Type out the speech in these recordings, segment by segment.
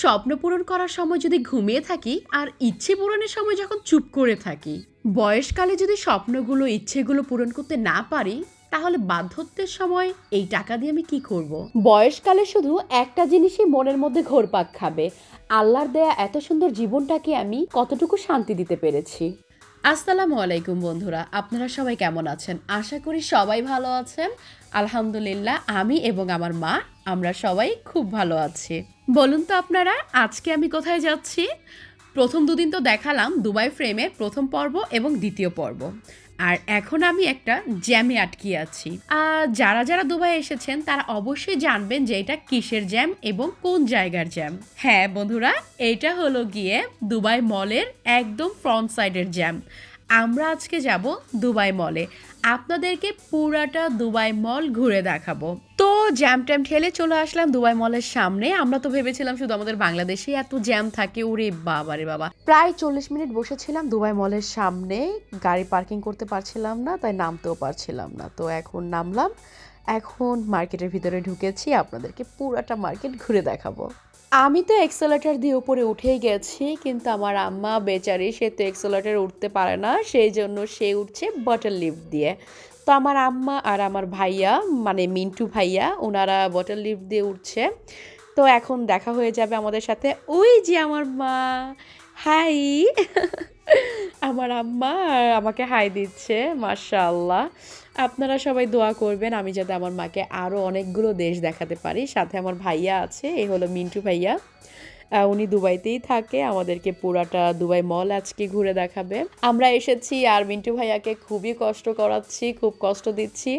স্বপ্ন পূরণ করার সময় যদি ঘুমিয়ে থাকি আর ইচ্ছে পূরণের সময় যখন চুপ করে থাকি, বয়সকালে যদি স্বপ্নগুলো ইচ্ছেগুলো পূরণ করতে না পারি, তাহলে বার্ধক্যের সময় এই টাকা দিয়ে আমি কি করব? বয়সকালে শুধু একটা জিনিসই মনের মধ্যে ঘোরপাক খাবে, আল্লাহর দেয়া এত সুন্দর জীবনটাকে আমি কতটুকু শান্তি দিতে পেরেছি। আসসালামু আলাইকুম বন্ধুরা, আপনারা সবাই কেমন আছেন? আশা করি সবাই ভালো আছেন। আলহামদুলিল্লাহ, আমি এবং আমার মা আমরা সবাই খুব ভালো আছি। বলুন তো আপনারা, আজকে আমি কোথায় যাচ্ছি? প্রথম দুদিন তো দেখালাম দুবাই ফ্রেমের প্রথম পর্ব এবং দ্বিতীয় পর্ব, আর এখন আমি একটা জ্যামে আটকে আছি। যারা যারা দুবাই এসেছেন তারা অবশ্যই জানবেন যে এটা কিসের জ্যাম এবং কোন জায়গার জ্যাম। হ্যাঁ বন্ধুরা, এইটা হলো গিয়ে দুবাই মলের একদম ফ্রন্ট সাইডের জ্যাম। আমরা আজকে যাব দুবাই মলে, আপনাদেরকে পুরাটা দুবাই মল ঘুরে দেখাবো। তো জ্যাম ট্যাম ঠেলে চলে আসলাম দুবাই মলের সামনে। আমরা তো ভেবেছিলাম শুধু আমাদের বাংলাদেশে এত জ্যাম থাকে, ওরে বাবা রে বাবা। প্রায় 40 মিনিট বসেছিলাম দুবাই মলের সামনে, গাড়ি পার্কিং করতে পারছিলাম না, তাই নামতেও পারছিলাম না। তো এখন নামলাম, এখন মার্কেটের ভিতরে ঢুকেছি, আপনাদেরকে পুরাটা মার্কেট ঘুরে দেখাবো। আমি তো এক্সেলেটার দিয়ে উপরে উঠেই গেছি, কিন্তু আমার আম্মা বেচারি, সে তো এক্সেলেটার উঠতে পারে না, সেই জন্য সে উঠছে বটল লিফট দিয়ে। তো আমার আম্মা আর আমার ভাইয়া, মানে মিন্টু ভাইয়া, ওনারা বটল লিফট দিয়ে উঠছে। তো এখন দেখা হয়ে যাবে আমাদের সাথে। ওই যে আমার মা, হাই! আমার আম্মা আর আমাকে হাই দিচ্ছে, মাশাআল্লাহ। আপনারা সবাই দোয়া করবেন আমি যাতে আমার মাকে আরও অনেকগুলো দেশ দেখাতে পারি। সাথে আমার ভাইয়া আছে, এই হলো মিন্টু ভাইয়া। উনি দুবাইতেই থাকে, আমাদেরকে পুরাটা দুবাই মল আজকে ঘুরে দেখাবে। আমরা এসেছি আর মিন্টু ভাইয়াকে খুবই কষ্ট করাচ্ছি, খুব কষ্ট দিচ্ছি।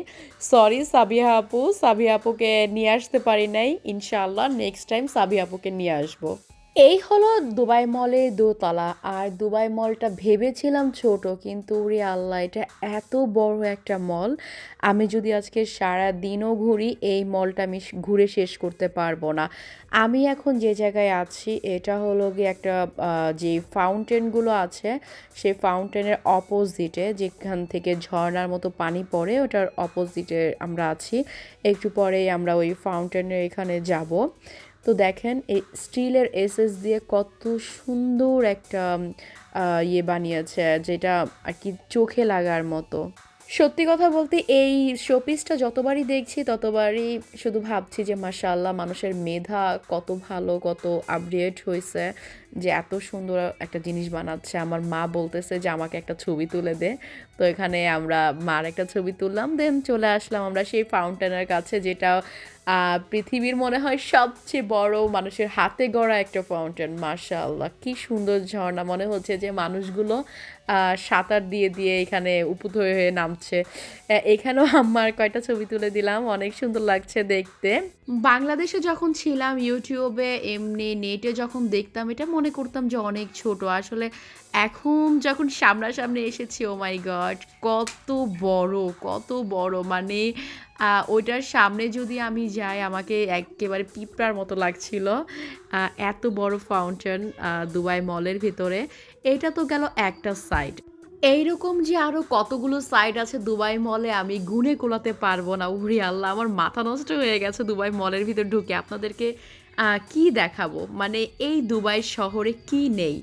সরি সাবিহা আপু, সাবিহা আপুকে নিয়ে আসতে পারি নাই। ইনশাআল্লাহ নেক্সট টাইম সাবিহা আপুকে নিয়ে আসবো। এই হলো দুবাই মলের দোতলা। আর দুবাই মলটা ভেবেছিলাম ছোট, কিন্তু ওরে আল্লাহ, এটা এত বড় একটা মল। আমি যদি আজকে সারা দিনও ঘুরি, এই মলটা আমি ঘুরে শেষ করতে পারবো না। আমি এখন যে জায়গায় আছি এটা হলো গিয়ে একটা যে ফাউন্টেনগুলো আছে, সেই ফাউন্টেনের অপোজিটে, যেখান থেকে ঝর্ণার মতো পানি পড়ে, ওটার অপোজিটে আমরা আছি। একটু পরেই আমরা ওই ফাউন্টেনের এখানে যাব। তো দেখেন এই স্টিলের এসএস দিয়ে কত সুন্দর একটা ইয়ে বানিয়েছে, যেটা আর কি চোখে লাগার মতো। সত্যি কথা বলতে এই শোপিসটা যতবারই দেখছি ততবারই শুধু ভাবছি যে মাশাআল্লাহ, মানুষের মেধা কত ভালো, কত আপডেট হয়েছে, যে এত সুন্দর একটা জিনিস বানাচ্ছে। আমার মা বলতেছে যে আমাকে একটা ছবি তুলে দে। তো এখানে আমরা মার একটা ছবি তুললাম, দেন চলে আসলাম আমরা সেই ফাউন্টেনের কাছে, যেটা পৃথিবীর মনে হয় সবচেয়ে বড় মানুষের হাতে গড়া একটা ফাউন্টেন। মাশাআল্লাহ, কি সুন্দর ঝর্ণা, মনে হচ্ছে যে মানুষগুলো সাঁতার দিয়ে দিয়ে এখানে উপুত হয়ে হয়ে নামছে। এখানেও আমার কয়টা ছবি তুলে দিলাম, অনেক সুন্দর লাগছে দেখতে। বাংলাদেশে যখন ছিলাম ইউটিউবে এমনি নেটে যখন দেখতাম, এটা মনে করতাম যে অনেক ছোট। আসলে এখন যখন সামনাসামনি এসেছি, ও মাই গড, কত বড়, কত বড়! মানে ওইটার সামনে যদি আমি যাই, আমাকে একেবারে পিঁপড়ার মতো লাগছিল। এত বড় ফাউন্টেন দুবাই মলের ভিতরে। এটা তো গেল একটা সাইড। এইরকম যে আরও কতগুলো সাইড আছে দুবাই মলে, আমি গুণে কোলাতে পারবো না। উরি আল্লাহ, আমার মাথা নষ্ট হয়ে গেছে দুবাই মলের ভিতর ঢুকে। আপনাদেরকে কি দেখাবো, মানে এই দুবাই শহরে কি নেই।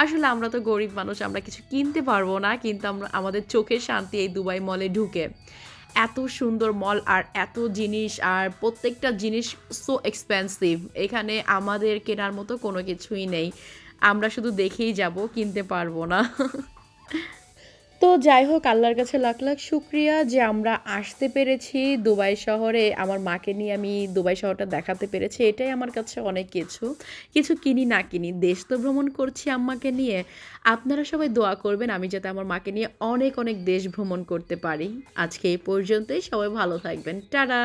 আসলে আমরা তো গরিব মানুষ, আমরা কিছু কিনতে পারবো না, কিন্তু আমরা আমাদের চোখের শান্তি এই দুবাই মলে ঢুকে। এত সুন্দর মল আর এত জিনিস, আর প্রত্যেকটা জিনিস সো এক্সপেন্সিভ। এখানে আমাদের কেনার মতো কোনো কিছুই নেই, আমরা শুধু দেখেই যাব, কিনতে পারবো না। তো যাই হোক, আল্লাহর কাছে লাখ লাখ শুক্রিয়া যে আমরা আসতে পেরেছি দুবাই শহরে। আমার মাকে নিয়ে আমি দুবাই শহরটা দেখাতে পেরেছি, এটাই আমার কাছে অনেক কিছু। কিছু কিনি না কিনি, দেশ তো ভ্রমণ করছি আম্মাকে নিয়ে। আপনারা সবাই দোয়া করবেন আমি যাতে আমার মাকে নিয়ে অনেক অনেক দেশ ভ্রমণ করতে পারি। আজকে এই পর্যন্তই, সবাই ভালো থাকবেন, টাটা।